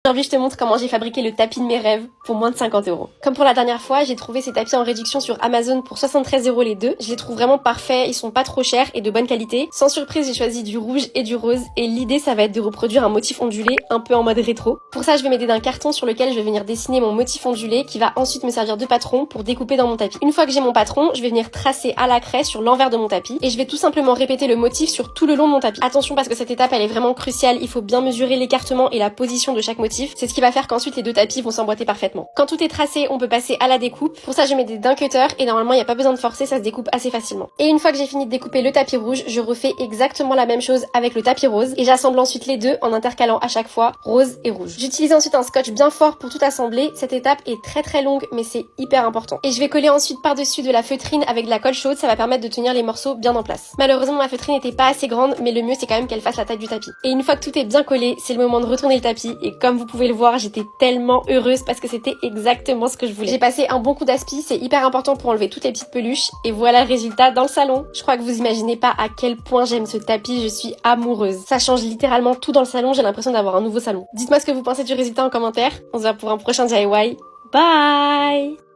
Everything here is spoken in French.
Aujourd'hui, je te montre comment j'ai fabriqué le tapis de mes rêves pour moins de 50 €. Comme pour la dernière fois, j'ai trouvé ces tapis en réduction sur Amazon pour 73 € les deux. Je les trouve vraiment parfaits, ils sont pas trop chers et de bonne qualité. Sans surprise, j'ai choisi du rouge et du rose et l'idée, ça va être de reproduire un motif ondulé un peu en mode rétro. Pour ça, je vais m'aider d'un carton sur lequel je vais venir dessiner mon motif ondulé qui va ensuite me servir de patron pour découper dans mon tapis. Une fois que j'ai mon patron, je vais venir tracer à la craie sur l'envers de mon tapis et je vais tout simplement répéter le motif sur tout le long de mon tapis. Attention parce que cette étape, elle est vraiment cruciale, il faut bien mesurer l'écartement et la position de chaque motif. C'est ce qui va faire qu'ensuite les deux tapis vont s'emboîter parfaitement. Quand tout est tracé, on peut passer à la découpe. Pour ça, je mets d'un cutter et normalement, il n'y a pas besoin de forcer, ça se découpe assez facilement. Et une fois que j'ai fini de découper le tapis rouge, je refais exactement la même chose avec le tapis rose et j'assemble ensuite les deux en intercalant à chaque fois rose et rouge. J'utilise ensuite un scotch bien fort pour tout assembler. Cette étape est très longue, mais c'est hyper important. Et je vais coller ensuite par-dessus de la feutrine avec de la colle chaude, ça va permettre de tenir les morceaux bien en place. Malheureusement, ma feutrine n'était pas assez grande, mais le mieux c'est quand même qu'elle fasse la taille du tapis. Et une fois que tout est bien collé, c'est le moment de retourner le tapis et comme vous pouvez le voir, j'étais tellement heureuse parce que c'était exactement ce que je voulais. J'ai passé un bon coup d'aspi, c'est hyper important pour enlever toutes les petites peluches et voilà le résultat dans le salon. Je crois que vous imaginez pas à quel point j'aime ce tapis, je suis amoureuse. Ça change littéralement tout dans le salon, j'ai l'impression d'avoir un nouveau salon. Dites-moi ce que vous pensez du résultat en commentaire. On se voit pour un prochain DIY. Bye!